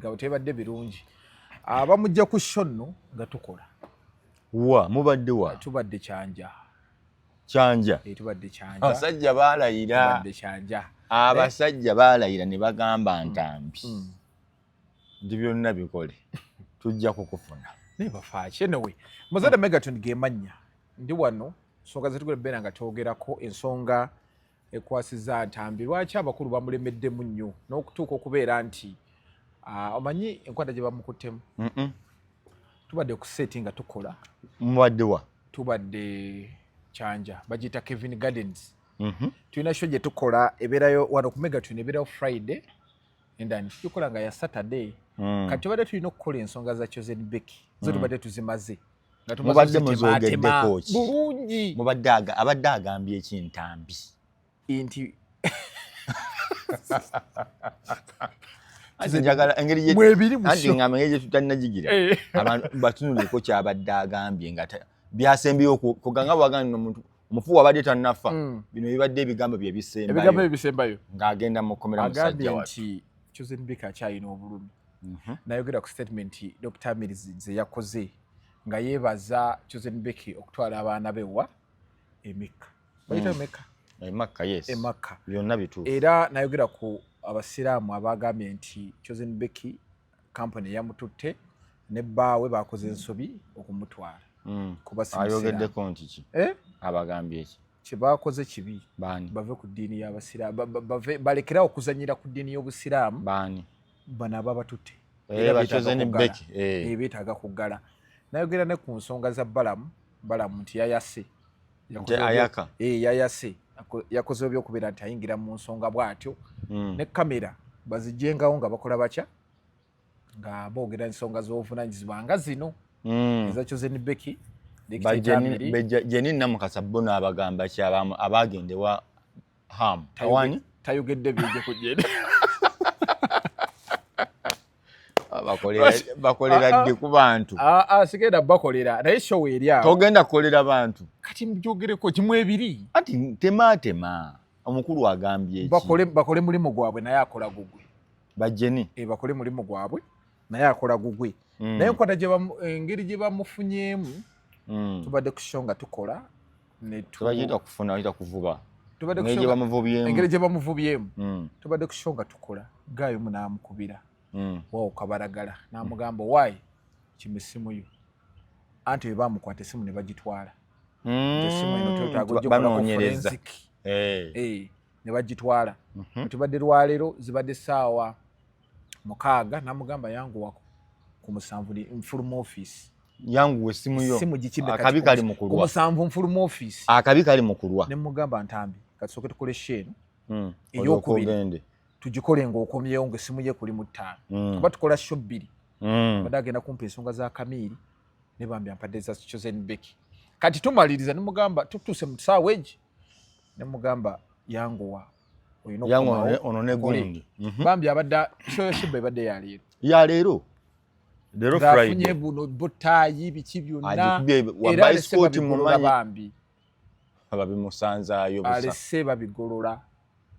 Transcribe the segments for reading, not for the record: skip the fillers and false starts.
nga tebadde birungi abamujja ku shonno nga tukola wa mubadde wa tubadde kyanja tubadde kyanja abasajja baalayira tubadde kyanja abasajja baalayira ne bagamba ntambi ndi byonna bikole tujja kukufuna nebafaaki anyway Muzadde Megaton gemanya ndi wano nsonga zetugolebeera nga twogerako ensonga ekwasiza ntambi lwaki abakulu bamulemeddemu nnyo n'okutuuka okubeera nti omanyi enkwata gye bamukuttemu tubadde ku seti nga tukola mubadde wa tubadde kyanja bagiyita Kevin Gardens tulina show gye tukola ebeerayo wano ku Megaton ebeerayo Friday endani tukola nga ya Saturday kati tubadde tulina okukola ensonga za Chosen Becky zo tubadde tuzimaze mubadde muzogeddeko ki bulungi mubadde abadde agambye ekintambi nti njagala engeri mwebiri anti ng'amanye gye tutannagigira abantu batunuleko kyabadde agambye nga byasembyeyo kuganga bwagamba omuntu omufu wabadde tannafa bino bibadde ebigambo bye bisembayo ng'agenda mu kkomera musajja watu nti Chosen Becky akyayina obulumi nayogera ku statement Dr. Mills ze yakoze nga yeebaza Chosen Becky okutwala abaana bewa emeka bayita Emaka yes Emaka byonna bituufu era nayogera ku abasiraamu abagambye nti Chosen Becky company yamututte ne bbaawe bakoze ensobi okumutwala ayogeddeko nti ki abagambye ki kyebakoze kibi baani bave ku ddiini y'abasiraamu balekerawo okuzanyira ku ddiini y'obusiraamu baani bano ababatutte beetaaga kuggala nayogera ne ku nsonga za balamu nti yayase yayase yakoze ebyokubeera nti ayingira mu nsonga bw'atyo ne kamera bazijjengawo nga bakola batya nga boogera ensonga z'obuvunanyizibwa nga zino eza Chosen Becky Jenny Namukasa bo n'abagamba ki abagendewa ham awani tayogedde byejje kugenda bakolera ddi ku bantu sigenda bakolera naye show eri awo togenda kukolera bantu kati mjogereko kimu ebiri ati tema omukulu agambye bakole mulimu gwabwe naye akola gugwe bajeni bakole mulimu gwabwe naye akola gugwe naye nkwata engeri gye bamufunyemu tubadde ku show nga tukola tubagenda kufuna oyita kuvuba engeri gye bamuvubyemu tubadde ku show nga tukola gaayo munaamukubira wao kabaragala namugamba why kimesimu yo anti we bamukwata esimu ne bagitwala esimu eno banoonyereza ne bagitwala tubadde lwaleero zibadde saawa 6 namugamba yangu wako ku musanvu nfuluma office yangu esimu yo akabi kali mukulwa ku musanvu nfuluma office akabi kali mukulwa ne mugamba ntambi kasoke tukole sheno eyokubiri tujikole ng'okomyewo ng'essimu ye kuli mu 5 kuba tukola show 2 badde agenda kumpa ensonga za Kamiri ne bambi ampadde za Chosen Becky kati tumaliriza ne mugamba tutuuse mu ssaawa egi ne mugamba yanguwa ono ne gundi bambi abadde show ya Shiba ebadde yaleero Friday buno botayi biki byonna era alese bambi ababimusanzaayo busa alese babigolola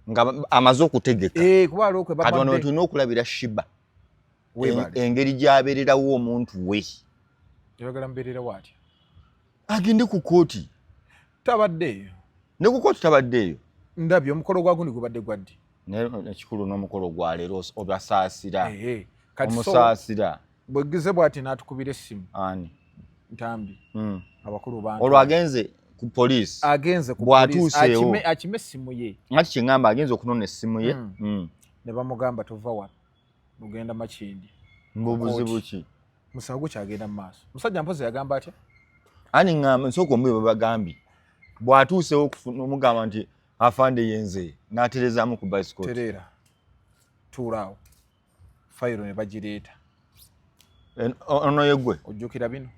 nga amaze okutegeka kuba alokwe kati wano tulina okulabira Shiba engeri gy'abeererawo omuntu we yagala mbeerera watya agende ku kooti tabaddeeyo ne ku kooti tabaddeeyo ndabye omukolo gwa gundi gubadde gwaddi ekikulu n'omukolo gwa leero obasaasira omusaasira bwegize bw'ati n'atukubira essimu ani ntambi abakulu bantu olwo agenze ku police bw'atuuseewo akime essimu ye ati kyeŋŋamba agenze okunona essimu ye ne bamugamba tova wano mugenda Makindi mbubuzibu ki musawo gukyagenda mu maaso musajja mpozi yagamba atya ani ŋŋamba nsooka omuyo babagambye bw'atuuseewo omugamba nti afande yenze n'aterezaamu ku bicycle tereera tuulaawo fayiro ne bagireeta ono yeggwe ojjukira bino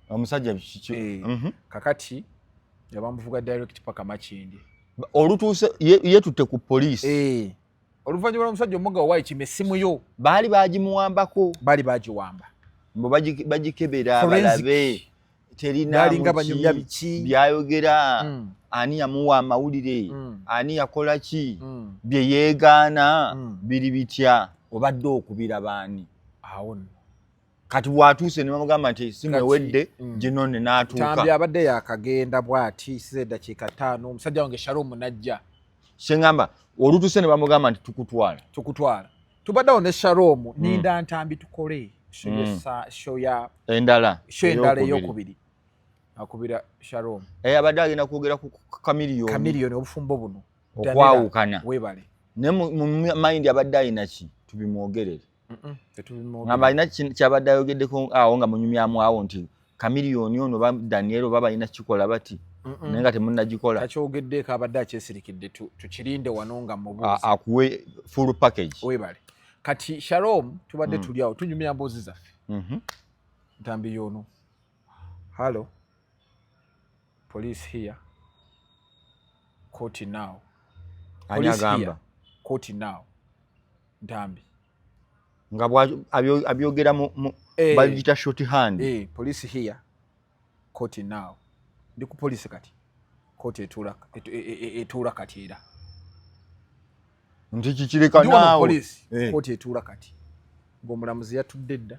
omusajja kakati yabamuvuga direct paka Makindi olutuuse yetutte ku poliisi oluvannyuma lw'omusajja omuga owayi kime essimu yo baali bagimuwambako baali bagiwamba mbo bagikebera balabe terinalinga banyumya biki byayogera ani yamuwa amawulire ani yakola ki bye yeegaana biri bitya obadde okubira baani awo kati bwatuuse ne bamugamba nti simwewedde ginone n'atuuka Ntambi abadde yakagenda bw'ati size eddakiika 5 omusajja wange Shalom najja kyengamba olutuuse ne bamugamba nti tukutwala tubaddewo ne Shalom ninda Ntambi tukole show ya endala ey'okubiri akubira Shalom abadde agenda kwogera ku kamiliyoni obufumbo buno okwawukana webale ne mu mind abadde ayina ki tubimwogerere ngamba alina kyabadde ayogeddeko awo nga munyumyamu awo nti kamiliyoni ono ba Daniel oba balina kikola bati naye nga temunnagikola takyogeddeeko abadde akyesirikidde tukirinde wano nga mubuuzi akuwe full package webale kati Shalom tubadde tuli awo tunyumya mboozi zaffe Ntambi yono hello police here court now court now Ntambi nga abyogera mu bagita short hand police here court now ndi ku police kati court etuula kati era nti kikireka naawe police court etuula kati ng'omulamuzi yatudde dda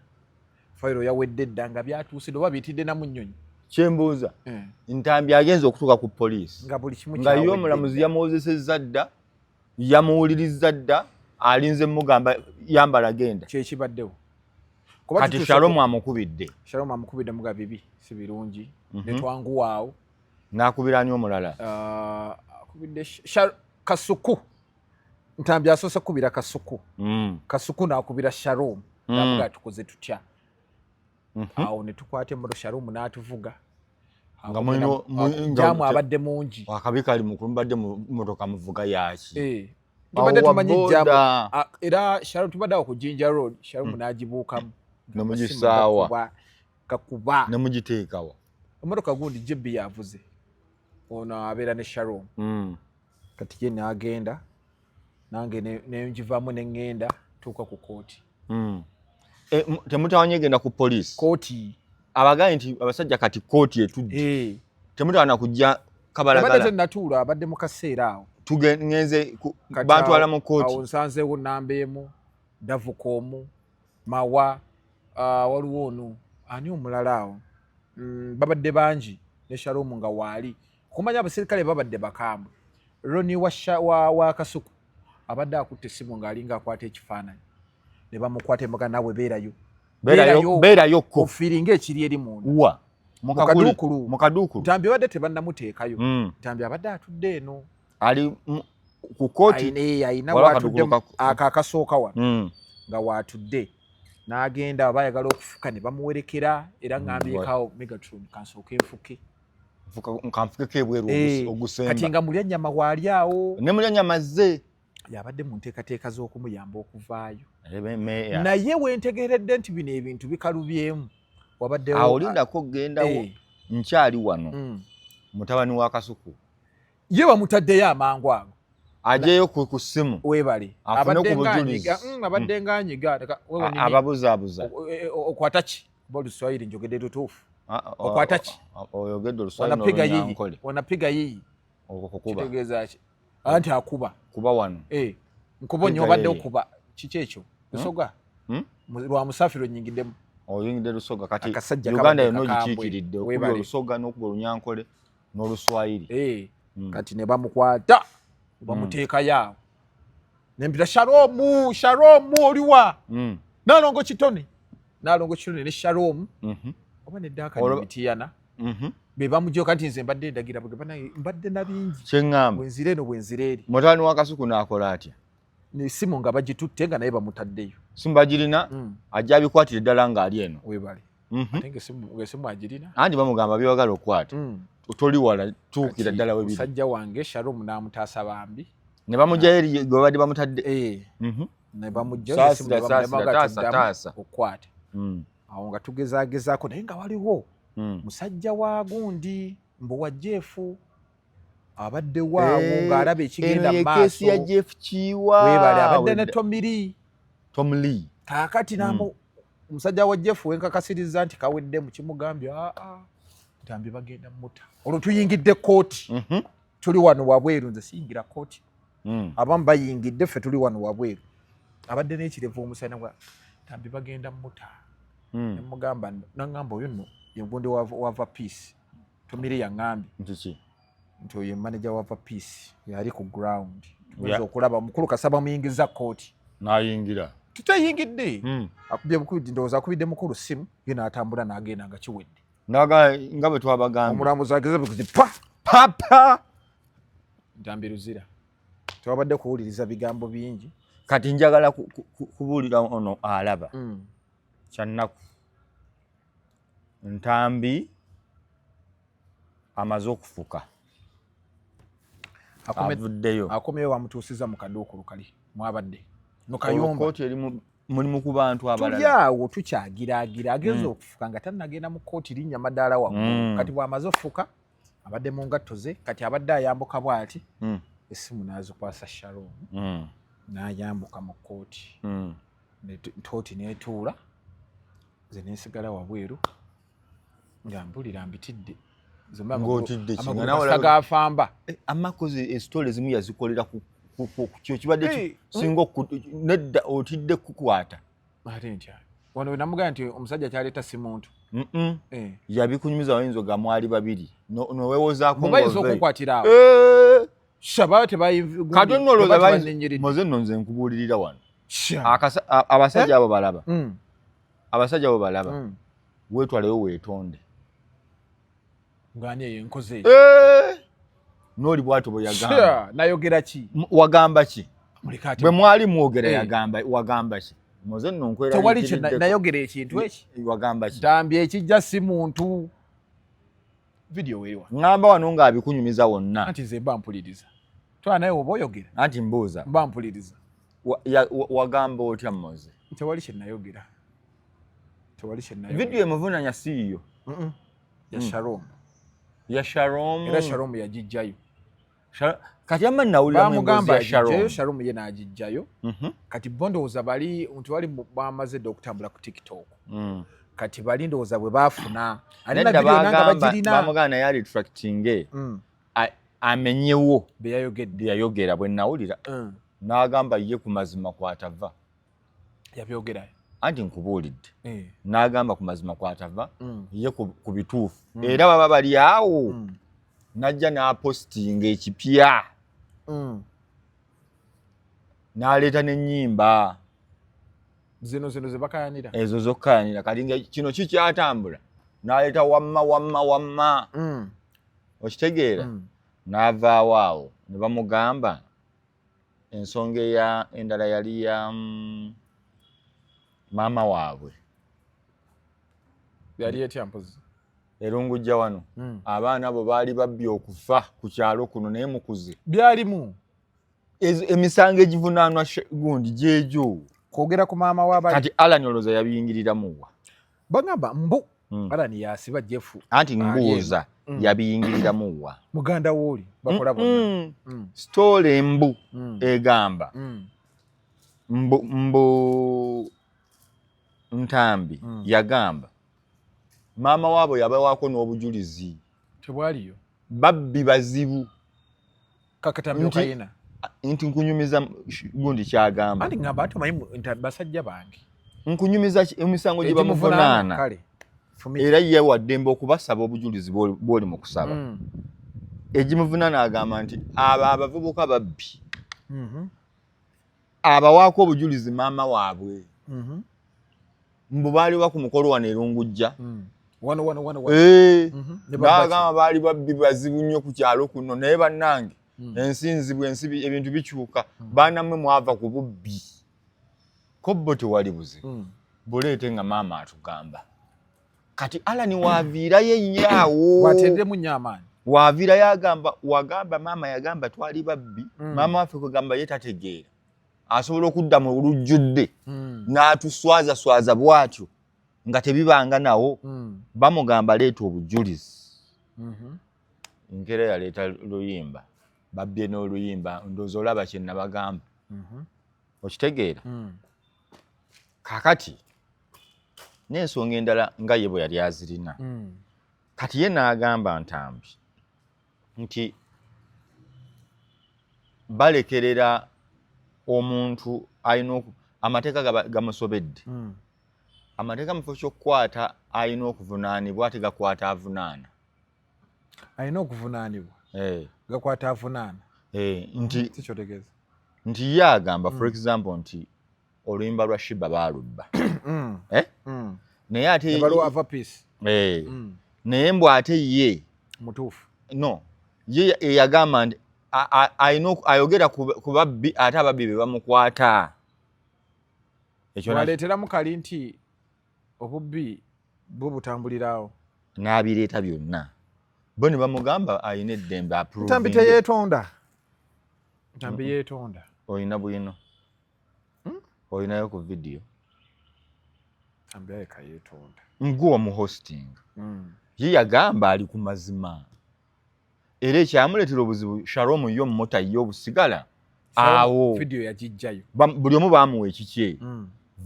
fayiro yawedde dda nga byatuuse oba biitidde na mu nnyonyi kyembuuza Ntambi agenza okutuuka ku police nga buli kimu nga yo omulamuzi yamuwozesezza dda yamuwulirizza dda alinze mugamba yambala genda kyekibaddewo kati Shalom amukubidde muga bibi si birungi ne twanguwaawo n'akubira ani omulala akubidde Kasuku Ntambi asoose kubira Kasuku Kasuku n'akubira Shalom namuga tukoze tutya awo ne tukwata emmoto Shalom n'atuvuga jamu abadde mungi akabi kali mukulu mbadde mu motoka muvuga yaki tubadde tumanyi jamu era Shalom tubadde awo ku Jinja Road Shalom n'agibuukamu nemugisaawa kakuba nemugiteekawa emmotoka gundi jebbi yavuze ono abeera ne Shalom kati ye n'agenda nange nenjivaamu neŋŋenda tuuka ku kooti temutawanye genda ku police kooti abagaye nti abasajja kati kooti etudde temutawana kujja kabalagala abadde natuula abadde mu kaseera awo tugenze bantwala mu kooti awo nsanzeewo nambeemu Davukomu Mawa waliwo ono ani omulala awo babadde bangi ne Shalom nga waali kumanya abasirikale babadde bakambwe Roni wa Kasuku abadde akutte essimu ng'alinga akwata ekifaananyi ne bamukwata embaga nawe beerayo ko ofiiringa ekiri eri munda mukaduukulu Ntambi abadde tebannamuteekayo Ntambi abadde atudde eno ali ku kooti ayina waatudde akasooka wano nga waatudde n'agenda bayagala okufuka ne bamuwerekera era ng'ambyekaawo Megatron kansooka enfuke nkanfukeko ebweru ogusemba kati nga mulya nnyama waali awo ne mulya nnyama ze yabadde mu nteekateeka z'okumuyamba okuvaayo naye wentegeredde nti bino ebintu bikalubyemu wabaddewo awulindako gendawo nkyali wano mutabani wa Kasuku ye bamutaddeyo amangu ago ajeyo ku ssimu webale abadde nganyiga ababuzaabuza okwata ki kuba Oluswayiri njogedde lutuufu okwata ki oyogedde Oluswayiri wanapiga yiyi okukuba kitegeeza ki anti akuba kuba wano nkuba nnyo obadde okuba kiki ekyo lusoga lwa musafiri onyigiddemu oyingidde lusoga kati Uganda yonna ogikiikiridde okuba olusoga n'okuba Olunyankole n'Oluswayiri kati ne bamukwata bamuteekayo awo nempita Shalom oliwa Nalongo Kitone ne Shalom oba neddaaka nemitiyana be bamugyoka nti nze mbadde ndagira mbadde na bingi kyeŋŋamba bwenzire eno bwenzire eri mutabani wa Kasuku n'akola atya n'essimu nga bagitutte nga naye bamutaddeyo simu bagirina ajja abikwatire ddala ng'ali eno webale ate ng'essimu agirina anti bamugamba byewagala okukwata toli wala tuukira ddala we biri musajja wange Shalom n'amutaasa bambi ne bamugjayo eri gwe badde bamutadde ne bamugjayo taasa okukwata awo nga tugezaagezaako naye nga waliwo musajja wa gundi mbuwa Jeefu abadde waawo ng'alaba ekigenda mu maaso keesi ya Jeff Kiwa webale abadde ne Tom Lee kaakati omusajja wa Jeff wenkakasiriza nti kawedde mu kimugambye Ntambi bagenda muta olwo tuyingidde kooti tuli wano wabweru nze siyingira kooti abamu bayingidde ffe tuli wano wabweru abadde n'ekirevu omusana gwa Ntambi bagenda muta nemugamba nangamba oyo nno yegundi wava peace Tomire yangambye nti oyo manager wava peace yali ku ground tuweza okulaba mukulu Kasaba muyingiza kooti n'ayingira tutayingidde akubye mukulu ndowooza akubidde mukulu simu ye n'atambula n'agenda nga kiwedde nga bwe twabagamba omulambuzi ageze bukuzi papa Ntambi Luzira twabadde kuwuliriza bigambo bingi kati njagala kubuulira ono alaba kyannaku Ntambi amaze okufuka avuddeyo akomeyo bamutuusiza mu kaduukulu kali mwabadde no Kayumba kooti eri mulimu ku bantu abalala tulyawo tukyagiraagira ageze okufuka nga tannagenda mu kooti linnya madaala waggulu kati bw'amaze okufuka abadde mu ngatto ze kati abadde ayambuka bw'ati essimu n'azikwasa Sharon n'ayambuka mu kooti kooti n'etuula ze neesigala wabweru nga mpulira mbitidde amagafamba amakozi esitole zimu yazikolera kyo kibadde singa nedda otidde kukwata ate ntya wano namugamba nti omusajja kyaleeta si muntu yabikunyumiza wayinza gamwali babiri nowewozaako mubayinza okukwatira awo shaba moze nno nze nkubuulirira wano abasajja abo balaba abasajja abo balaba weetwaleyo weetonde ngani eyo nkoze n'oli bw'atyo bwe yagamba nayogera ki wagamba ki bwe mwali mwogera wagamba ki moze nno nkwera tewali kyo nayogera ekintu eki wagamba ki Ntambi ekijja si muntu video weewa ngamba wano ng'abikunyumiza wonna anti nze mba mpuliriza twa naye oba oyogera anti mbuuza mba mpuliriza wagamba otya moze tewali kye nayogera video emuvunanya siiyo ya Sharon era Sharon yagijjayo kati amma nawulira bamugamba yagijjayo Sharon ye n'agijjayo kati bondowooza bali nti wali bamaze dde okutambula ku TikTok kati bali ndowooza bwe baafuna alina video nanga bagirina bamugana yali retracting amenyewo beyayogera bwe nawulira n'agamba ye ku mazima kwatava yabyogerayo anti nkubuulidde n'agamba ku mazima kwatava ye ku bituufu era baba bali awo najja n'apostinga ekipya n'aleeta n'ennyimba zino ze bakayanira ezo zokkayanira kati nga kino kikyatambula n'aleeta wamma okitegeera n'avaawo awo ne bamugamba ensonga endala yali ya maama waabwe yali etya mpozi erungujja wano abaana abo baali babbi okufa ku kyalo kuno naye mukuze byalimu emisango egivunaanwa gundi gyejo kwogera ku maama w'abali kati Alan olowooza yabiyingiriramuwa bagamba mbu Alan yasiba Jefu anti mbuuza yabiyingiriramuwa muganda wooli bakola bonna story embu egamba mbu Ntambi yagamba maama waabo yabawaako n'obujulizi tebwaliyo babbi bazibu kakatamyo kayina nti nkunyumiza gundi kyagamba anti ngamba ati omanyi basajja bange nkunyumiza emisango gye bamuvunaana era ye waddembe okubasaba obujulizi bw'oli mu kusaba egimuvunaana agamba nti abo abavubuka babbi abawaako obujulizi maama waabwe mbu baaliwa ku mukolo wano erungujja n'agamba baali babbi bazibu nnyo ku kyalo kuno naye bannange ensinzibwa ebintu bikyuka baanammwe mwava ku bubbi ko bo tewali buzibu buleete nga maama atugamba kati Alan waaviirayo ennyaawo watendemu nnyo amaanyi waaviirayo wagamba maama yagamba twali babbi maama waffe kugamba ye tategeera asobola okudda mu lujjudde n'atuswaza bw'atyo nga tebibanga nawo bamugamba leeta obujulizi nkera yaleeta luyimba babbye n'oluyimba ndowooza olaba kye nabagamba okitegeera kakati n'ensonga endala nga ye bwe yali azirina kati ye n'agamba Ntambi nti balekerera omuntu alina amateeka gamusobedde amateeka mu kifo ky'okukwata alina okuvunaanibwa ate gakwata avunaana alina okuvunaanibwa gakwata avunaana nti ye agamba for example nti oluyimba lwa Shiba baalubba naye ate naye mbw ate ye mutuufu no ye yagamba nti ayogera ku babbi ate ababbi be bamukwata waleeteramu kali nti obubbi butambulirawo n'abireeta byonna bo ne bamugamba alina eddembe ntambi teyeetonda ntambi yeetonda olina bwino olinayo ku vidiyo ntambi ayeka yeetonda nguwa mu hosting ye yagamba ali ku mazima era ekyamuleetera obuzibu Shalom yo mmota ye obusigala awo vidiyo yagijjayo buli omu baamuwa ekikye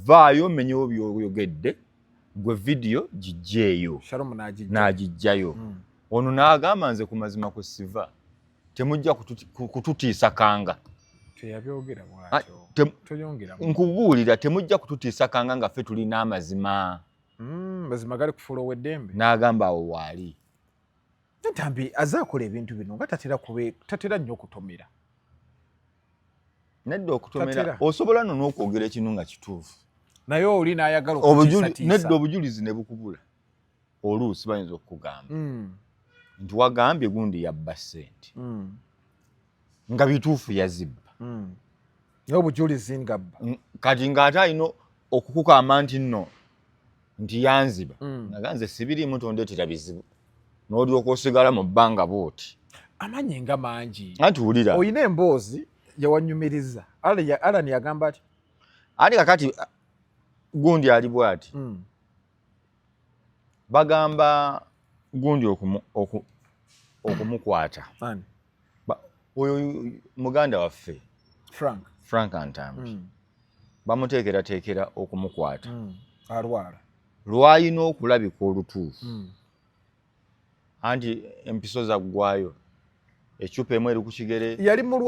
vaayo menyewo by'oyogedde gwe vidiyo gijjeeyo Shalom n'agijjayo ono n'agamba nze ku mazima kwe siva temujja kututiisa kanga teyabyogera bwatyo nkubuulira temujja kututiisa kanga nga ffe tulina amazima mazima gali kufuula ow'eddembe n'agamba awo waali ntambi azaakola ebintu bino nga tatera nnyo okutomera nedda okutomera osobola no n'okwogera ekintu nga kituufu naye oli n'ayagala okutiisatiisa nedda obujulizi ne bukubula oluusi bayinza okukugamba nti wagambye gundi yabba ssente nga bituufu yazibba naye obujulizi ngabba kati ng'ate alina okukukamba nti nno nti yanziba naganze sibiriimu tondeetera bizibu n'olyoka osigala mu bbanga bw'oti amanyi nga mangi anti wulira olina emboozi yawanyumiriza Alani yagamba ati ati kakati gundi ali bw'ati bagamba gundi okumukwata oyo muganda waffe Frank Antambi bamuteekerateekera okumukwata alwala lwayina okulabika olutuufu anti empiso zaggwayo ecupa emu eri ku kigere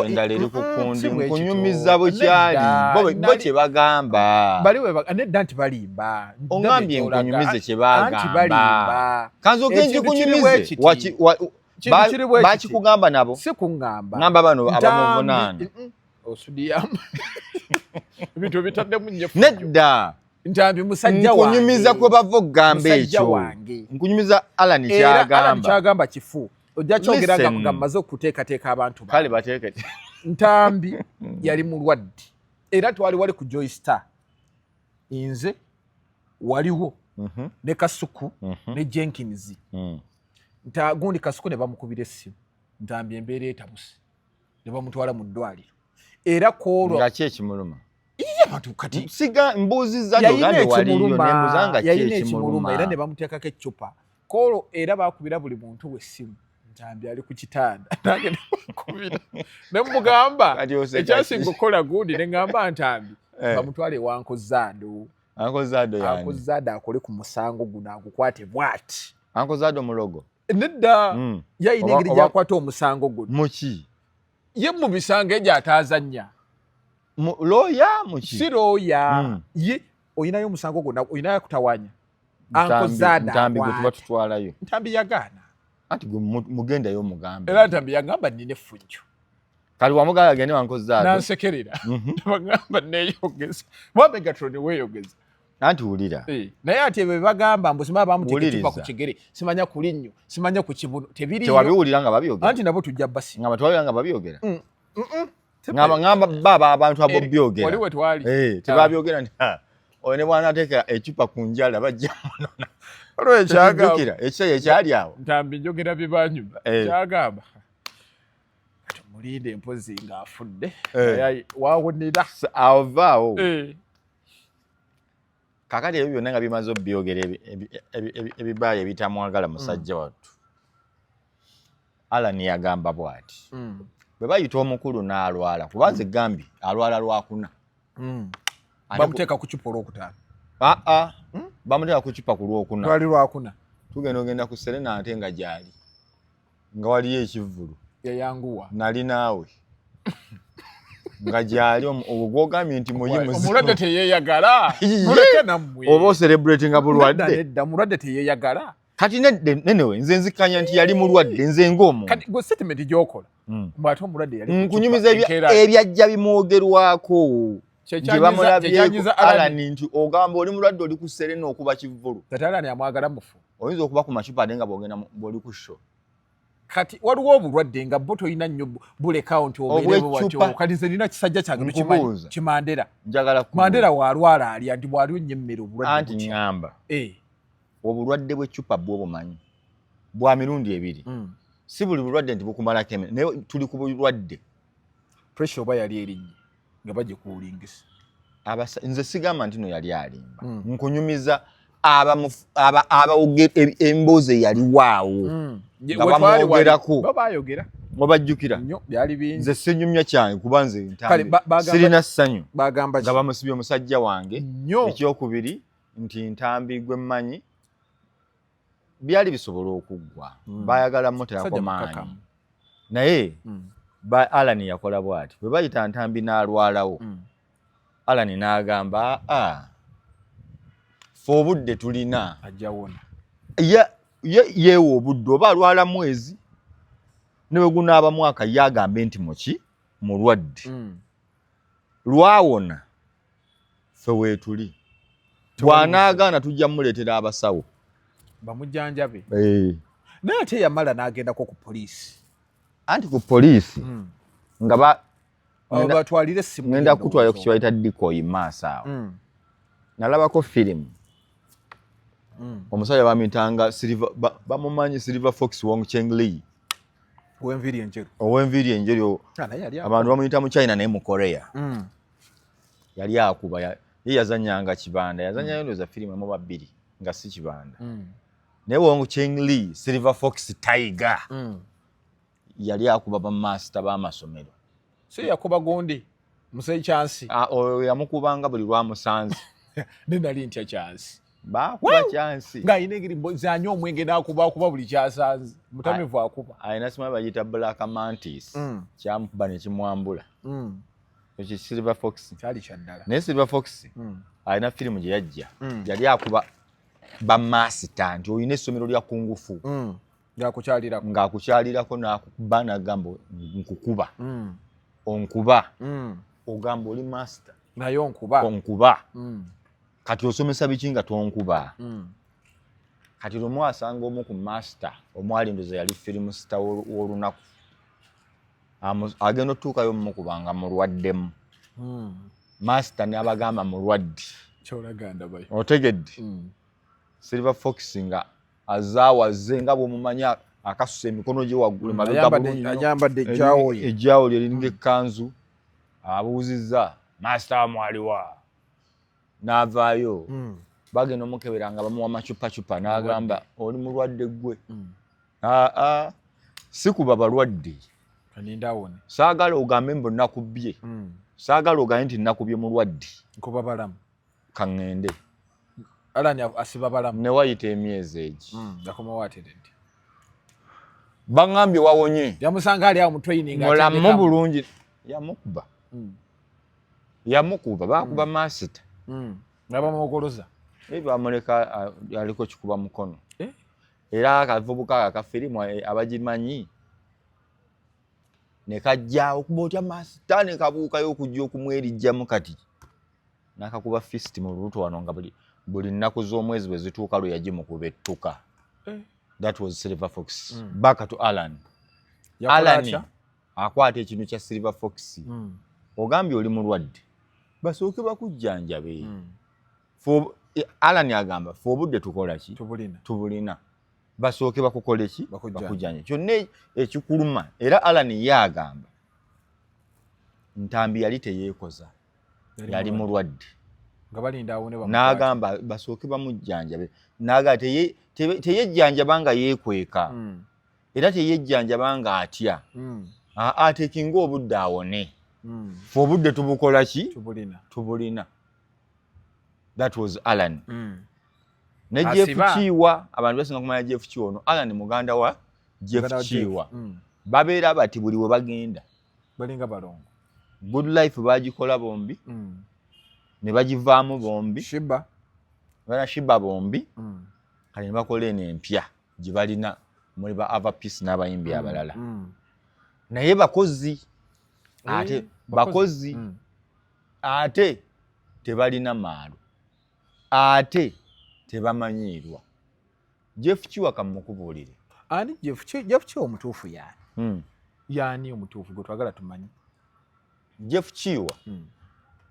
endala eri ku kundi nkunyumiza bukyali bo kye bagamba nedda nti balimba ongambye nkunyumize kye bagamba kanze ogenji kunyumize bakikugamba nabo si kuŋŋamba ŋŋamba bano abamuvunaana osudiyamba ebintu bitaddemu nnyo nedda ntambi musajja wange nkunyumiza kwe bava okugamba ekyo nkunyumiza Alani kyagamba kifu ojja kyogera nga mmaze okuteekateeka abantu kale bateeke ntambi yali mulwadde era twali ku Joy Star nze waliwo ne Kasuku ne Jenkins gundi Kasuku ne bamukubira essimu ntambi embeera etabuse ne bamutwala mu ddwaliro era koolwa nga kyekimuluma kati siga mbuzi za dogande waliyo nembuzanga kyekimuluma era ne bamuteekako eccupa koolwa era bakubira buli muntu w'essimu ntambi ali ku kitanda nange nemukubira nemugamba ekyasinga okukola gundi ne ŋŋamba ntambi bamutwale wankozaado ankozaado akole ku musango guno agukwate bw'ati ankozaado mulogo nedda yayina engeri gyakwata omusango guno muki ye mu bisango egyo ataazannya looya muki si looya ye oyinayo omusango guno oyinayo kutawanya ankozaado ntambi gwe tuba tutwalayo ntambi yagaana anti mugendayo omugamba era ntambi yagamba nnina effujjo kali wamugala agende wankozaado nansekerera nebagamba neeyogeza Megatron weeyogeza anti wulira naye ati ebyo bebagamba mbu simanya bamuteeka eccupa ku kigere simanya ku linnyo simanya ku kibuno tewabiwulira nga babyogera anti nabo tujja basi nga batwalira nga babyogera ngamba baba abantu abo byogera waliwe twali tebabyogera nti oyo ne bw'anaateeka eccupa ku njala bajja munona olwo ekyagamba ekisaya ekyali awo ntambi njogera bye banyuma kyagamba mulinde empozi ng'afudde wawonera avaawo kakati ebyo byonna nga bimaze obyogera ebibaayo ebitamwagala musajja wattu Alani yagamba bw'ati bwe bayita omukulu n'alwala kubanza eggambi alwala lwakuna bamuteeka ku cupa olwokutaano bamuteeka ku cupa ku lwokuna lwali lwakuna ogenda ku Serena ate nga gyali nga waliyo ekivvulu yayanguwa nali naawe nga gyali ogwogambye nti muyimuzi omulwadde teyeeyagala muleke nammwe oba ocelebratinga bulwadde edda mulwadde teyeeyagala kati nenewe nze nzikanya nti yali mulwadde nze ng'omuntu kati gwe statement gy'okola mbwate omulwadde yali nkunyumiza ebyajja bimwogerwako gye bamulabyeko Alani nti ogamba oli mulwadde oli ku Serena okuba kivvulu kati Alani amwagala mufu oyinza okuba ku macupa ate nga bw'oli ku show kati waliwo obulwadde nga bo tolina nnyo bule count obeerewo watyo kati nze nina kisajja kyange tukimanyi kimandera mandera walwala alya nti bwaliwo nnyo emmere obulwadde anti ngamba obulwadde bw'eccupa bwo bumanyi bwa mirundi ebiri si buli bulwadde nti bukumalako emmere naye tuli ku bulwadde pressure oba yali erinnya nga bajje kuwulingisa nze sigamba nti no yali alimba nkunyumiza emboozi yaliwaawo nga bamwogerako obajjukira nze senyumya kyange kuba nze ntambi sirina ssanyu nga bamusibye omusajja wange ekyokubiri nti ntambi gwe mmanyi byali bisobola okuggwa bayagala muteako maanyi naye Alani yakola bw'ati bwe bayita ntambi n'alwalawo Alani n'agamba fe obudde tulina ajjawona yeewa obudde oba alwala mwezi ne bwe gunaaba mwaka ye agambe nti muki mulwadde lwawona fe weetuli bw'anaagaana tujja mmuleetera abasawo bamujjanjabe naye ate yamala n'agendako ku poliisi anti ku poliisi nga batwalire essimu ngenda kutwala ku kibayita decoy maaso awo nalabako firimu omusajja bamitanga bamumanyi Silver Fox Wong Cheng Li ow'enviiri enjeru abantu bamuyita mu China naye mu Korea yali akuba ye yazanyanga kibanda yazanyayo ndoza firimu emu babiri nga si kibanda naye Wong Cheng Li Silver Fox Tiger yali akuba bamaster b'amasomero so yakuba gundi musayi chansi oyo yamukubanga buli lwamusanze nenali ntya chansi bakuba chansi nga inengiri zanya omwenge nakuba buli kyasanze mutamivu akuba ayina simanyi bayita Black Mantis kyamukuba ne kimwambula ekyo Silver Fox kyali kyaddala naye Silver Fox ayina firimu gye yajja yali akuba bamaster nti oyina essomero lya kungufu ng'akukyalirako n'akuba n'agamba nkukuba onkuba ogamba oli master naye onkuba kati osomesa biki nga tonkuba kati lumu asanga omu ku master omwali ndoza yali film star w'olunaku agenda otuukayo mukubanga mulwaddemu master n'abagamba mulwadde otegedde Silver Fox nga azaawaze nga bw'omumanya akasusa emikono gye waggulu ayambadde ejjaawo lye liringa ekkanzu abuuzizza master mwaliwa n'avaayo bagenda omukebera nga bamuwa macupacupa n'agamba oli mulwadde gwe si kuba balwadde saagala ogambe mbu nakubbye saagala ogambe nti nakubye mulwadde kaŋŋende Alani asiba balamu ne wayita emyezi egi baŋŋambye wawonye yamusanga ali awo mu training mulamu bulungi yamukuba bakuba masita nabamwogoloza bamuleka aliko kikuba mukono era akavubuka akafirimu abagimanyi ne kajja okuba otya masita ne kabuukayo okujja okumwerijjamu kati n'akakuba fist mu lubuto wano nga buli nnaku z'omwezi bwe zituuka lwe yagimukuba ettuka that was Silver Fox back to Alan akwata ekintu kya Silver Fox ogambye oli mulwadde basooke bakujjanjabe Alan agamba fe obudde tukola ki tubulina basooke bakukole ki bakujjanja kyonna ekikuluma era Alan ye agamba ntambi yali teyeekoza yali mulwadde n'agamba basooke bamujjanjabe n'agamba teyejjanjaba nga yeekweka era teyejjanjaba nga atya ateekinga obudde awone fe obudde tubukola ki tubulina that was Alan ne Jeff Kiwa abantu basinga kumanya Jeff Kiwa ono Alan muganda wa Jeff Kiwa babeera bati buli we bagenda balinga balongo Good Life bagikola bombi ne bagivaamu bombi Shiba bana Shiba bombi kale bakola ene empya gibalina muri ba Ava Peace n'abayimbi abalala naye bakozi ate bakozi ate tebalina maalo ate tebamanyirwa. Jeff Chiwaka mukubulire ani Jeff Chiwa omutuufu yani yani omutuufu gwe twagala tumanyi. Jeff Chiwa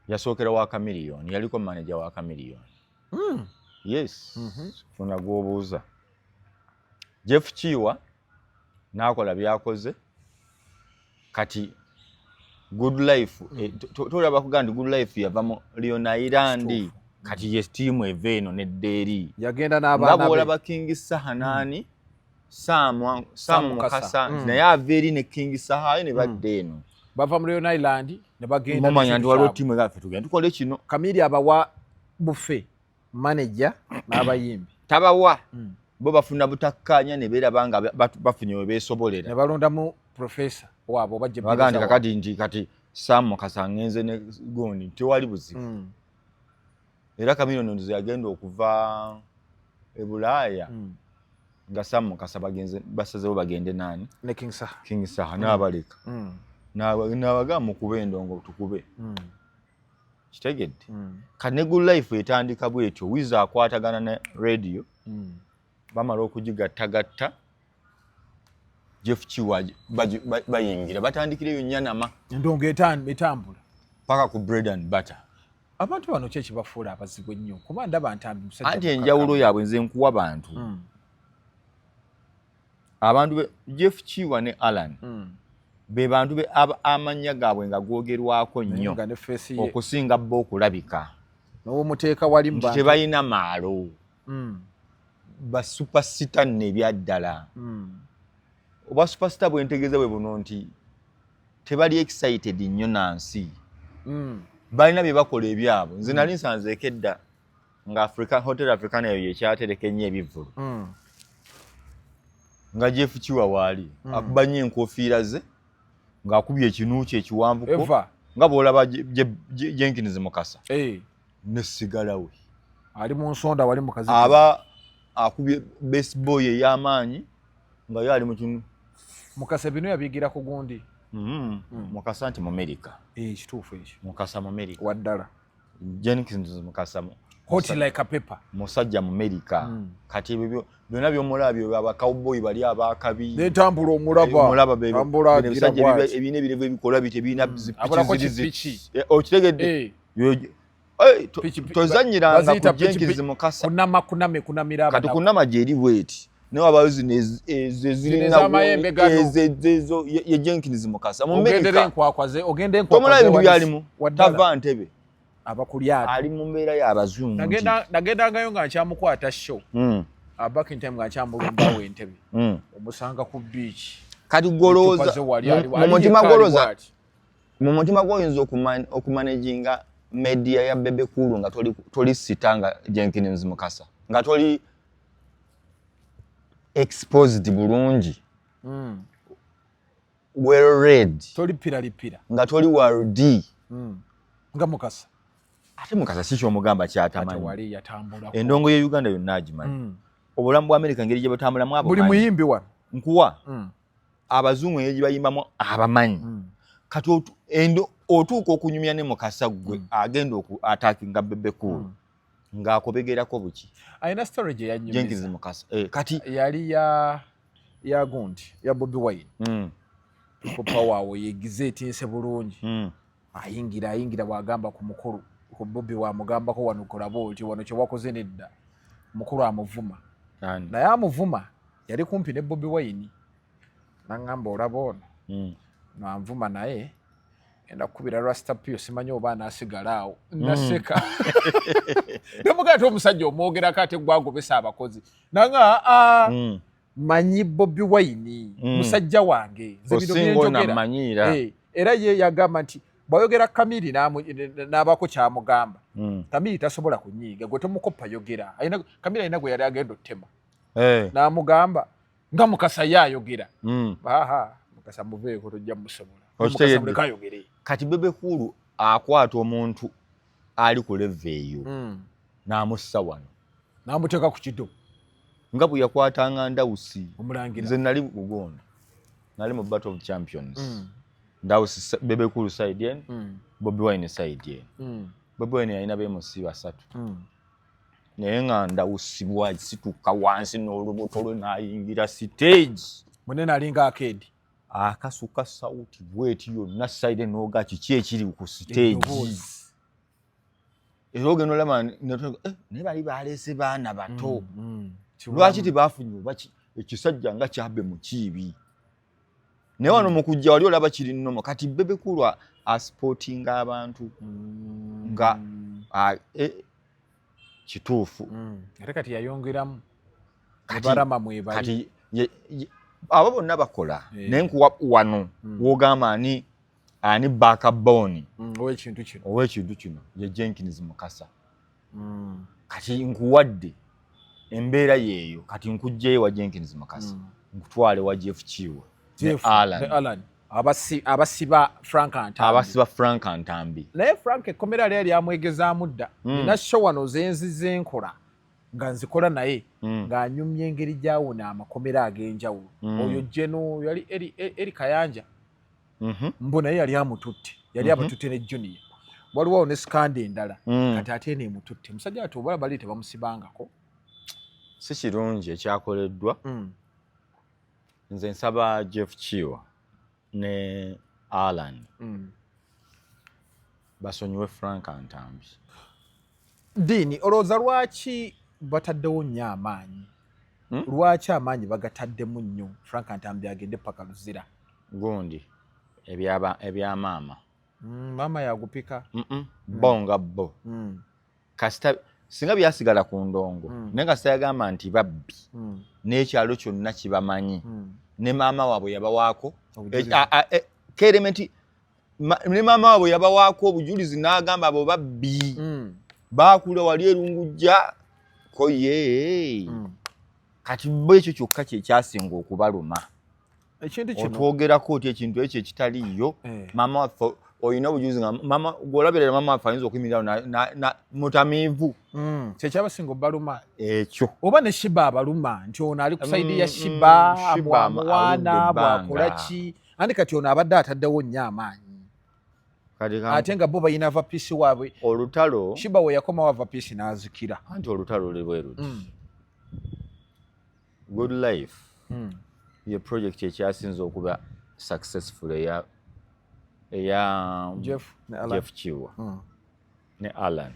yasookera wa Chameleon, yaliko manager wa Chameleon. Yes. Funa gwobuuza. Jeff Chiwa nakola byakoze kati Good Life tolaba kuganda Good Life yava mu Leon Island kati ye team eveno ne Deri yagenda n'abaana be olaba King Sahanani Sam Mukasa naye averi ne King Saha ne badde eno bava mu Leon Island ne bagenda mumanya ndi waliwo team egafe tugenda tukole kino. Kamili abawa buffet manager n'abayimbi tabawa bo bafuna butakanya ne beera banga bafunye we besobolera ne balondamu professor wabo bajje bagandi kakati ndi kati Sam Mukasa ngenze ne goni tewali buzibu era Chameleon ndoze yagenda okuva Ebulaya nga Sam Mukasa bagenze basazewo bagende nani ne King Saha n'abaleka n'abaga mu kubendongo tukube kitegedde kane Good Life etandika bwetyo wiza akwatagana ne radio bamala okugigattagatta Jeff Chiwa bayingira batandikireyo Nyanama endongo etambula paka ku bread and butter. Abantu bano kyeki bafuula abazibu ennyo kuba ndaba ntambi musajja anti enjawulo yaabwe nze nkuwa bantu abantu Jeff Chiwa ne Alan be bantu be amanya gaabwe nga gwogerwako nnyo okusinga bo okulabika n'omuteeka wali mu bantu tebalina maalo ba superstar n'ebyaddala oba superstar bwentegeeza bwe buno nti tebali excited nnyo nansi balina bye bakola ebyabo. Nze nali nsanzeeko edda nga Hotel Africana eyo yekyatereka ennyo ebivvulu nga Jeff Chiwa waali akuba nnyo enkofiira ze ng'akubye ekinu kye ekiwanvuko nga bw'olaba Jenkins Mukasa n'essigala we ali mu nsonda wali mukazi aba akubye best boy ey'amaanyi nga yo ali mu kinu Mukasa bino yabigira ku gundi Mukasa nti mu America kituufu ekyo Mukasa mu America waddala Jenkins Mukasa hot like a pepper musajja mu America kati ebyo byonna byomulabyo aba cowboy bali abakabi netambula omulaba tambula ebisajja ebine birevu ebikola bitebina zipichi okitegedde tozanyiranga ku Jenkins Mukasa kunamira kati kunama gyeri bweti newa abayozi ezezirina ezezo ye Jenkins Mukasa mu America ogende enkwakwaze ebintu byalimu tava ntebe abakulyata ali mu mbeera y'abazungu nagendangayo nga nkyamukwata show back in time nga nkyamulumbawo entebe omusanga ku beach kati golooza mu mutima gwoyinza okumanaginga media ya Bebe Cool nga toli sitanga Jenkins Mukasa nga toli exposed bulungi well read toli piralipira nga toli wardi nga Mukasa ate Mukasa si kyomugamba kyatamanyi wali yatambula endongo ye Uganda yonna agimanyi obulamu bwa America ngeri gye batambulamu abo buli muyimbi wano nkuwa abazungu ye bayimbamu abamanyi kati otuuka okunyumya ne Mukasa gwe agenda attackinga Bebe Cool ng'akobegerako buki ayina story gye yanyumiza Jenkins Mukasa kati yali ya gundi ya Bobby Wine papa waawo yegize etinse bulungi ayingira bwagamba ku mukulu ku Bobby wamugambako wano kolabo oti wano kye wakoze nedda mukulu amuvuma naye amuvuma yali kumpi ne Bobby Wine nangamba olaba ono namvuma naye enda kubira Rasta Pio simanyi oba anasigala awo naseka nemugati omusajja omwogera kate gwagobesa abakozi nanga manyi Bobby Wine musajja wange nze bino byenjogera era ye yagamba nti bwayogera Kamili n'abako kyamugamba Kamili tasobola kunyiiga gwe tomukopa yogera Kamili alina gwe yali agenda ottema n'amugamba nga Mukasa ye ayogera Mukasa muveeko tojja musobola Mukasa muleka ayogere kati Bebe Cool akwata omuntu ali ku level eyo n'amussa wano n'amuteeka ku kiddo nga bwe yakwatanga Ndawusi omulangira nze nali Bugondo nali mu Battle of Champions Ndawusi Bebe Cool side yen Bobi Wine side yen Bobi Wine yalina bemusi basatu naye nga Ndawusi bw'asituka wansi n'olubuto lwe n'ayingira stage munene alinga akedi akasuka sauti bweti yonna side n'oga kiki ekiri ku stage era ogenda olaba naye bali baleese baana bato lwaki tebafunye oba ekisajja nga kyabe mu kiibi naye wano mu kujja wali olaba kiri nnomo kati Bebe Cool asportinga abantu nga kituufu ate kati yayongeramu ebarama mwebali kati abo bonna bakola naye nkuwa wano wogamba ani backbone ow'ekintu kino ye Jenkins Mukasa kati nkuwadde embeera yeeyo kati nkujjeyo wa Jenkins Mukasa nkutwale wa Jeff Chiwa ne Alan abasiba Frank Antambi naye Frank ekkomera lye lyamwegezaamu dda nina show wano zenzize nkola nga nzikola naye ng'anyumya engeri gyawona amakomera ag'enjawulo oyo Jeno yali eri Kayanja mbu naye yali amututte yali abatutte ne Junior waliwo ne skanda endala kati ate neemututte musajja ati obala bali tebamusibangako si kirungi ekyakoleddwa nze nsaba Jeff Chiwa ne Alan basonyiwe Frank Antambi Dini olowooza lwaki bataddewo nnyo amaanyi lwaki amaanyi bagataddemu nnyo Frank Antambi agende paka luzira gundi ebyamaama maama yagupika bonga bo kasita singa byasigala ku ndongo naye kasita yagamba nti babbi n'ekyalo kyonna kibamanyi ne maama waabwe yabawaako kerementi ne maama waabwe yabawaako obujulizi n'agamba abo babbi baakula wali erungujja koye kati bo ekyo kyokka kye kyasinga okubaluma ekintu kino otwogerako oti ekintu ekyo ekitaliyo maama waffe oyina obujulizi nga maama gw'olabirira maama waffe ayinza okuyimirirawo mutamiivu kyekyabasinga obaluma ekyo oba ne Shiba abaluma nti ono ali ku saidi ya Shiba bwamuwaana bwakola ki andi kati ono abadde ataddewo nnyo amaanyi ate nga bo balina vapiisi waabwe olutalo Shiba we yakomawo avapiisi n'azikira anti olutalo luli bwe luti Good Life ye project ekyasinza okuba successful eya Jeff Chiwa ne Alan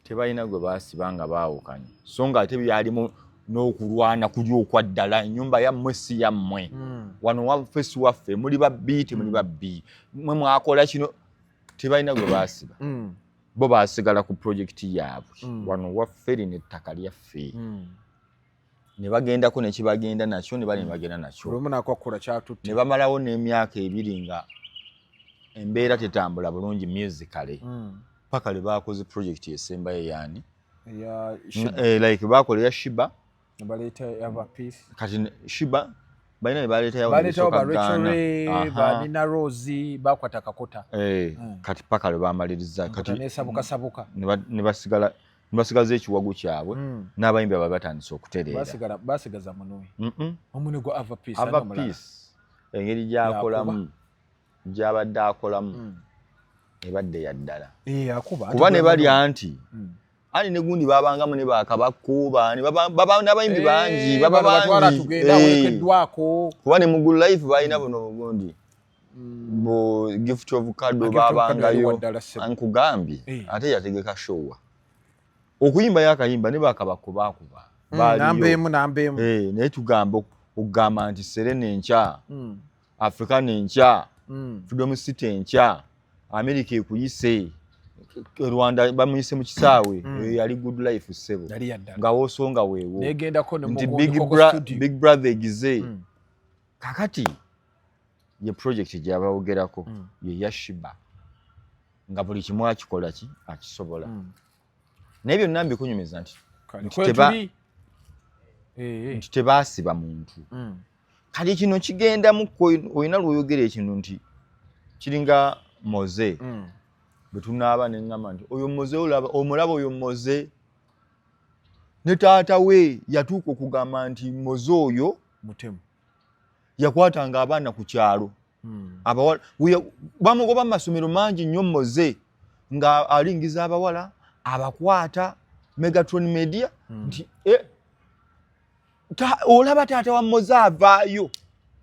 tebalina gwe baasiba nga baawukanye so nga ate byalimu n'okulwana kuli okwaddala ennyumba yammwe si yammwe wano waffe si waffe muli babbi temuli babbi mwe mwakola kino tebalina gwe baasiba bo baasigala ku projekiti yaabwe wano waffe lino ettaka lyaffe ne bagendako ne kibagenda nakyo ne bali ne bagenda nakyo ne bamalawo n'emyaka ebiri nga embeera tetambula bulungi musically paka le baakoze projekiti esembayo yaani like baakola ya Shiba kati Shiba balina ne baleetayo balina Rose bakwata kakota kati paka le baamaliriza kati nesabukasabuka ne basigaza ekiwago kyabwe n'abayimbi aba batandise okutereera basigaza munoyi omune gwa Avapeace engeri gyakolamu gyabadde akolamu ebadde yaddala kuba ne balya nti ani ne gundi babangamu ne bakabakuba n'abayimbi bangi baba bangi kuba ne mu Good Life balina buno bugundi bo gift of kado babangayo ankugambye ate yategeka showa okuyimba yakayimba ne bakabakubakuba nambemu naye tugamba okugamba nti Serena enkya Africa nenkya Freedom City enkya America ekuyise Rwanda bamuyise mu kisaawe yali Good Life sebo nga wosonga weewo nti Big Brother egize kakati ye project gyabawogerako ye ya Shiba nga buli kimu akikola ki akisobola naye byonna mbikunyumiza nti tebaasiba muntu kati kino kigendamu oyina lwoyogera ekintu nti kiringa moze betunaaba neŋŋamba nti oyo moze omulaba oyo moze ne taata we yatuuka okugamba nti moze oyo mutemu yakwatanga abaana ku kyalo abawala bamugoba mu masomero mangi nnyo moze nga alingiza abawala abakwata Megatron Media nti olaba taata wa moze avaayo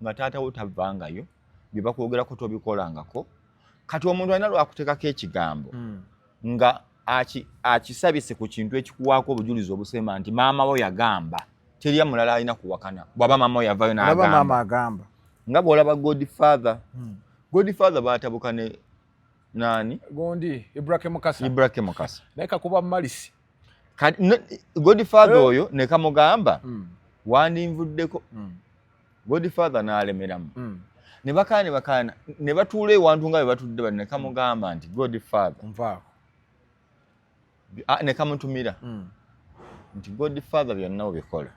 nga taata wo tavangayo bye bakwogerako tobikolangako kati omuntu alina lwakuteekako ekigambo nga akisabise ku kintu ekikuwaako obujulizi obusemba nti maama wo yagamba teriya mulala alina kuwakana bw'aba maama wo yavaayo n'agamba nga bw'olaba Godfather Godfather baatabuka ne nani gondi Ibrahim Mukasa naye kakuba Malisi Godfather oyo ne kamugamba wandinvuddeko Godfather n'alemeramu ne bakaana ne batuula ewantu nga bwe batudde bano ne kamugamba nti Godfather nvaako ne kamutumira nti Godfather byonna obikola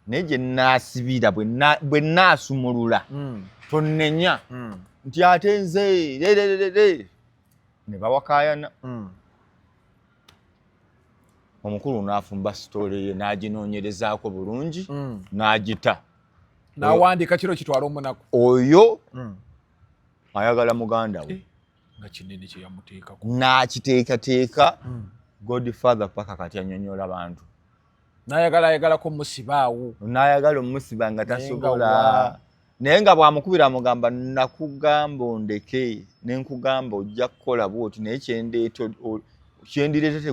naye gye naasibira bwe naasumulula tonnenya nti ate nze ne bawakaayana omukulu n'afumba sitoole ye n'aginoonyerezaako bulungi n'agita n'awandiika kiro kitwala omunaku oyo ayagala muganda we nga kinene kye yamuteekako n'akiteekateeka Godfather paka kati annyonnyola bantu n'ayagalako musibaawo n'ayagala omusiba nga tasobola naye nga bw'amukubira amugamba nakugamba ondeke ne nkugamba ojja kukola bw'oti naye kyendireeta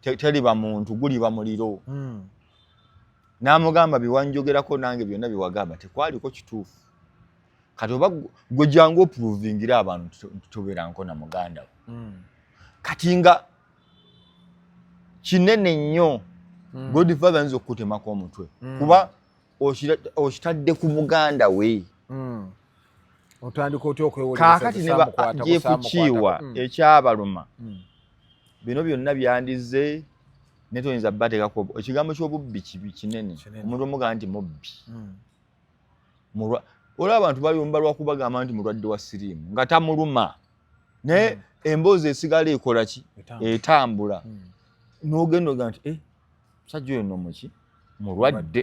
teriba muntu guliba muliro n'amugamba biwanjogerako nange byonna biwagamba tekwaliko kituufu kati oba gwe jangu opuruvingira abantu tobeeranko na muganda we kati nga kinene nnyo Godfather nzo okutemako omutwe kuba okitadde ku muganda we otandika otya okwewoleza kaakati ne jefukiiwa ekyabaluma bino byonna byandize ne toyinza bateekako ekigambo ky'obubbi kibi kinene omuntu omugamba nti mubbi olaba abantu bayomba lwakubagamba nti mulwadde wa siriimu nga tamuluma naye emboozi esigala ekola ki etambula n'ogenda oga nti musajja oyo nomuki mulwadde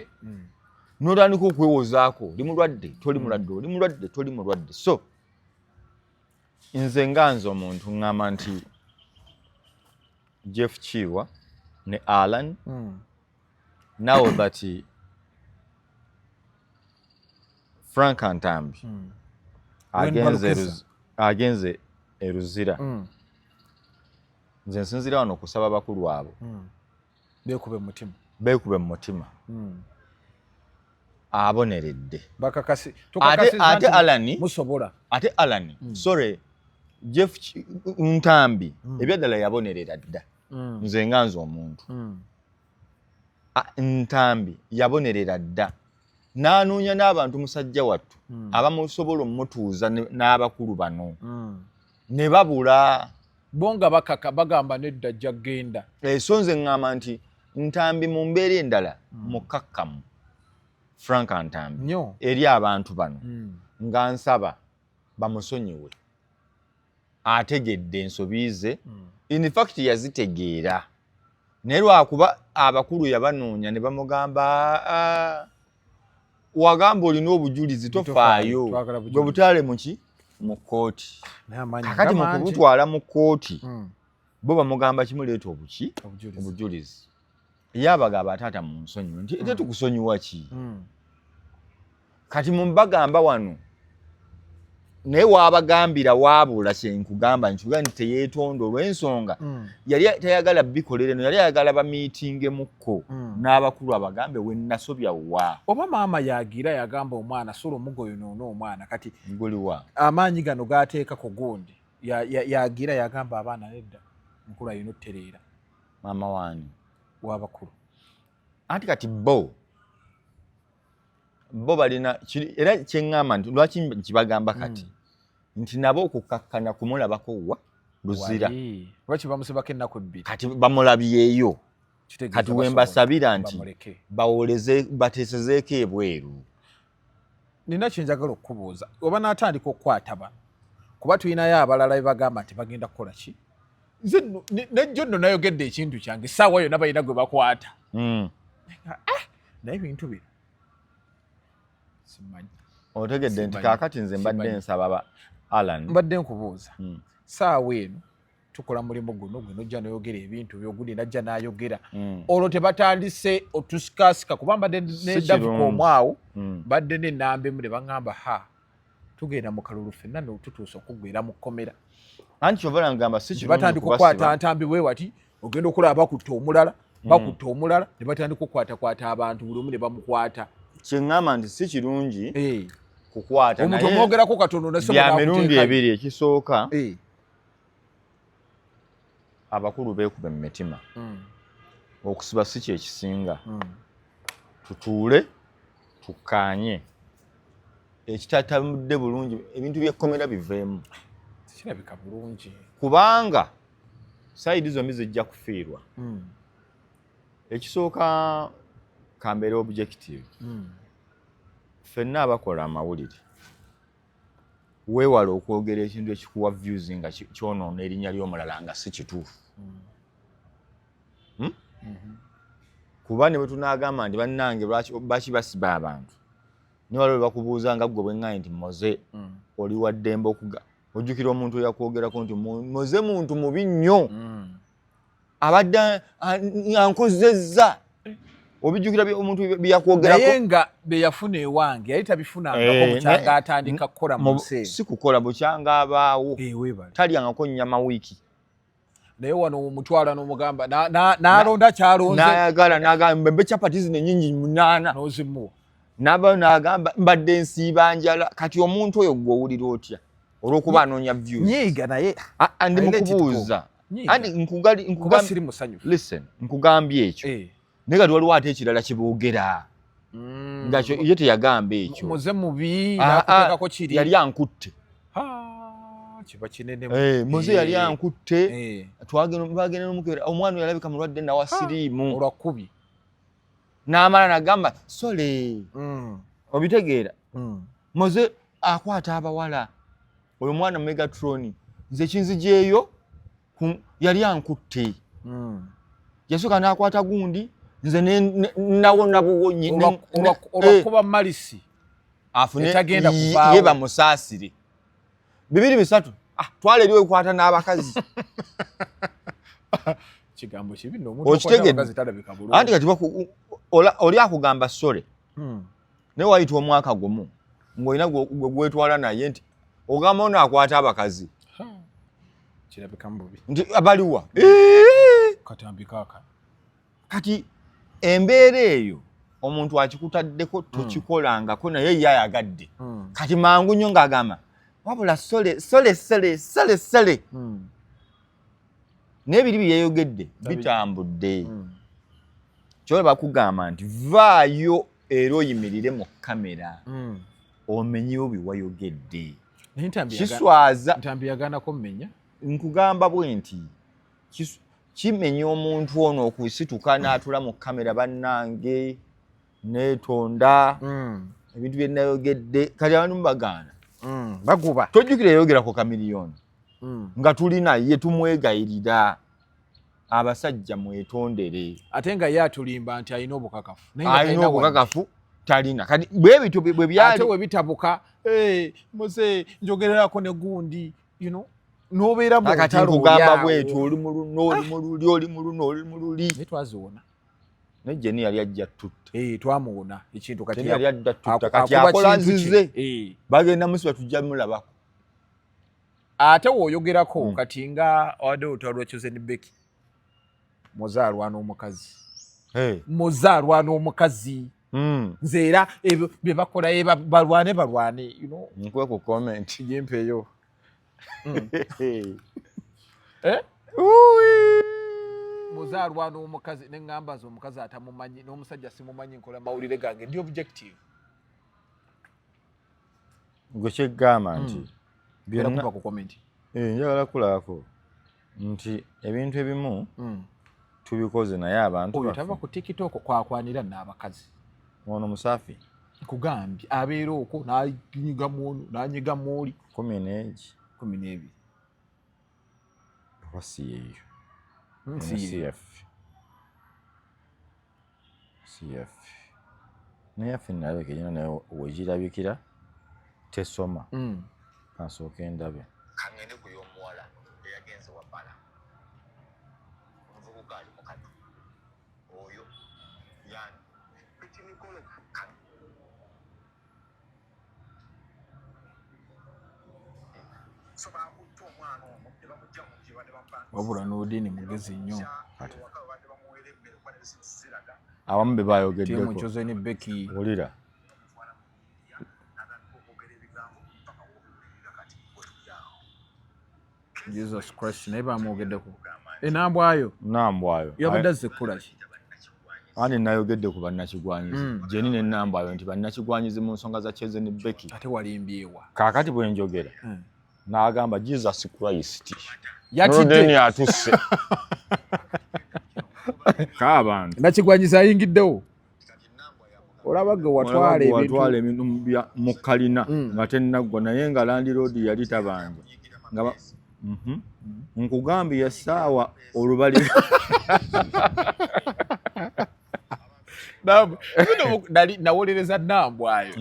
n'otandika okwewozaako oli mulwadde toli mulwadde oli mulwadde toli mulwadde so nze nganze omuntu ŋŋamba nti Jeff Chiwa ne Alan now that Frank Antambi agenze eruzira nze nsinzira wano okusaba bakulu abo beekube mu mutima aboneredde ate Alani sorry Jeff Ntambi ebyaddala yabonerera dda nze nganze omuntu Ntambi yabonerera dda n'anoonya n'abantu musajja wattu abamusobola omutuuza n'abakulu bano ne babula bonga bakaka bagamba nedda ajja genda so nze ŋŋamba nti Ntambi mu mbeera endala mukakkamu Frank Antambi eri abantu bano nga nsaba bamusonyiwe ategedde ensobi ze in fact yazitegeera naye lwakuba abakulu yabanoonya ne bamugamba wagamba olina obujulizi tofaayo gwe butaale muki mu kkooti kakati mu kubutwala mu kkooti bo bamugamba kimuleeta obujulizi ye abagamba taata mu nsonyiwe nti ate tukusonyiwa ki kati mubagamba wano naye waabagambira waabula kyenkugamba nkiga nti teyeetonda olw'ensonga yali tayagala bikolere no yali ayagala bamiitingemukko n'abakulu abagambe wennasobya wa oba maama yagira yagamba omwana sola omugo yonoona omwana kati guliwa amaanyi gano gaateekako gundi yagira yagamba abaana nedda mukulu alina ottereera maama waani w'abakulu anti kati bo balina era kyeŋŋamba nti lwaki nkibagamba kati nti nabo okukakkana kumulabako wa luzira lwaki bamusibako ennaku ebbiri kati bamulabyeeyo kati wembasabira nti bawoleze bateesezeeko ebweru nina kyenjagala okukubuuza oba n'atandika okukwata bano kuba tulinayo abalala bagamba nti bagenda kukola ki nze nejjo nno nayogedde ekintu kyange essaawa yonna balina gwe bakwata naye ebintu bino simanyi otegedde nti kaakati nze mbadde nsaba Alan mbadde nkubuuza saawa eno tukola mulimu guno gwe nojja noyogera ebintu byoguli najja nayogera olwo tebatandise otusikasika kuba mbadde ne David omwawo mbadde n'ennamba emu ne baŋŋamba tugenda mu kalulu ffenna notutuusa okuggwera mu kkomera anti kyova ngamba si kirungi batandika okukwata ntambi bwe wati ogenda okulaba bakutta omulala ne batandika okukwatakwata abantu buli omu ne bamukwata kyeŋŋamba nti si kirungi kukwata omuntu omwogerako katono bya mirundi ebiri ekisooka abakulu beekuba mu mitima okusiba si kyekisinga tutuule tukkaanye ekitatambudde bulungi ebintu by'ekkomera biveemu kirabika bulungi kubanga sayidi zombi zijja kufiirwa ekisooka kambeera objective ffenna abakola amawulire weewala okwogera ekintu ekikuwa views nga kyonoona erinnya ly'omulala nga si kituufu kuba ne bwe tunaagamba nti bannange baki basiba abantu niwala we bakubuuza nga ggwe bweŋŋaye nti moze oli wa ddembe ojjukira omuntu eyakwogerako nti moze muntu mubi nnyo abadde ankozezza obijjukira omuntu byeyakwogerako naye nga beyafuna ewange yali tabifunangako bukyanga atandika kukola mu nsi si kukola bukyanga abaawo talyangako nnyama wiiki naye wano omutwala n'omugamba n'alonda kyalonze n'agamba mbembe capati zino ennyingi 8 n'ozimuwa n'aba n'agamba mbadde nsiiba njala kati omuntu oyo gwe owulira otya olw'okuba anoonya views nyiiga naye ndi mukubuuza kuba siri musanyufu listen nkugambye ekyo naye kati waliwo ate ekirala kiboogera nga ye teyagamba ekyo muze mubi nakuteekako kiri yali ankutte kiba kinene muze yali ankutte twagenda n'omukera omwana yalabika mulwadde nawa siriimu olwakubi n'amala nagamba sole obitegeera muze akwata abawala oyo mwana Megatron nze kinzijeeyo yali ankutte yasooka n'akwata gundi nze nawona buwonyi olwakuba malisi afune ye bamusaasire 2-3 twala eri wekwata n'abakazi kigambo kibi anti kati oli akugamba sole naye wayita omwaka gumu ng'olina gwe gwetwala naye nti ogamba ono akwata abakazi kirabika mubi nti abaliwa katambi kaaka kati embeera eyo omuntu akikutaddeko tokikolangako naye ye ayagadde kati mangu nnyo ng'agamba wabula sole naye biri byeyogedde bitambudde kyole bakugamba nti vaayo era oyimirire mu kamera omenyewo biwayogedde kiswaza ntambi yaganako mmenya nkugamba bwe nti kimenya omuntu ono okusituka n'atula mu kamera bannange neetonda ebintu bye nayogedde kati abantu mubagaana baguba tojjukira yayogera ku kamiliyoni nga tulina ye tumwegayirira abasajja mwetondere ate nga ye atulimba nti alina obukakafu alina obukakafu talina kati bwe bityo bwe byali ate we bitabuka muze njogererako ne gundi n'obeera mu kati nkugamba bwetu oli mu luno oli mu luli netwaziwona ne Jenny yali ajja tutta twamuwona ekintu kati yali adda tutta kati akola nzize bagenda musiba tujja mulabako ate wooyogerako kati nga wadde olutalo Chosen Becky muzaalwa n'omukazi nze era bye bakola balwane nkwe ku comment yempeeyo muzaalwa n'omukazi neŋŋamba ze omukazi atamumanyi n'omusajja simumanyi nkola mawulire gange ndi objective gwe kyeggamba nti byonna ku comment njagala kulabako nti ebintu ebimu tubikoze naye abantu oyo tava ku TikTok kwakwanira n'abakazi ono musaafi nkugambye abeera okwo n'anyiga mwoli 10 12 wasiyeyo CF naye ffe nayo kenyina nayo wegirabikira tesoma kansooka endabe kangende ku y'omuwala eyagenze wabala omuvubuka ali mukatu oyo yani ekinikolo wabula n'Odini mugezi nnyo abamu be bayogeddeko Muchoze ne Becky olira Jesus Christ naye bamwogeddeko enambwayo yabadde azze kukola ki ani nayogedde ku bannakigwanyizi jeni n'ennambwayo nti bannakigwanyizi mu nsonga za Cheze ne Becky ate walimbyewa kaakati bwe njogera n'agamba Jesus Christ yatidde atusse k'abantu nakigwanyiza ayingiddewo olabage watwala ebintu mu kalina nga tennaggwa naye nga landiroodi yali tabanja nga nkugambye essaawa olubali nawolereza Nambwayo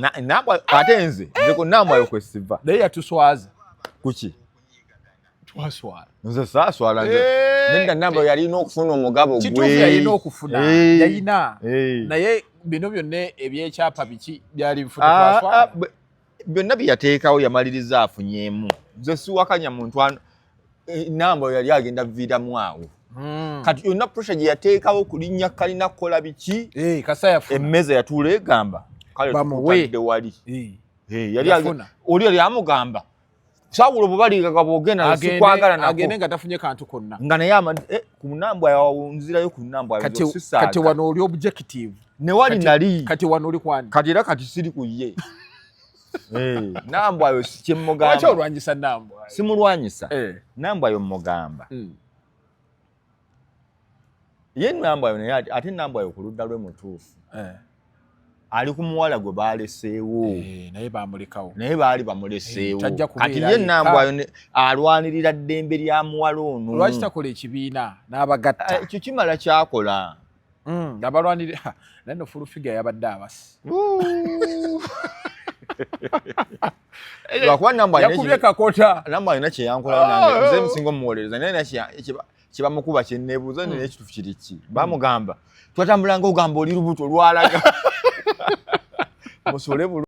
ate nze ku Nambwayo kwe siva naye yatuswaza kuki twaswala nze saaswala nenda Nambwayo yalina okufuna omugabo kituufu yalina okufuna yalina naye bino byonna ebyekyapa biki byali bifuta twaswala byonna byeyateekawo yamaliriza afunyemu nze siwakanya muntu Nambwayo yali agenda viiramu awo kati yonna pressure gye yateekawo kulinnya kalina kukola biki kasa yafuna emmeza yatuula egamba kale tukutadde wali oli yali amugamba saawulo bwe baligaga bwogenda sikwagala nako agende nga tafunye kantu konna nga naye ku Nambwayo nzirayo ku Nambwayo kati wano oli objective ne wali nali kati wano oli kwani kati era kati siri ku ye Nambwayo kyemmugamba lwaki olwanyisa Nambwayo simulwanyisa Nambwayo mmugamba ye Nambwayo naye ate Nambwayo ku ludda lwe mutuufu ali ku muwala gwe baaleseewo naye bamulekawo naye baali bamuleseewo kati ye Nambwayo alwanirira ddembe lya muwala ono lwaki takola ekibiina n'abagatta ekyo kimala kyakola abalwanirira naye no full figure yabadde abasi lwakuba yakubye kakota Nambwayo alina kyeyankola nange nze musinga omuwolereza naye kyebamukuba kyenneebuuza naye ekituufu kiri ki bamugamba twatambulanga ogamba oli lubuto lwalaga musole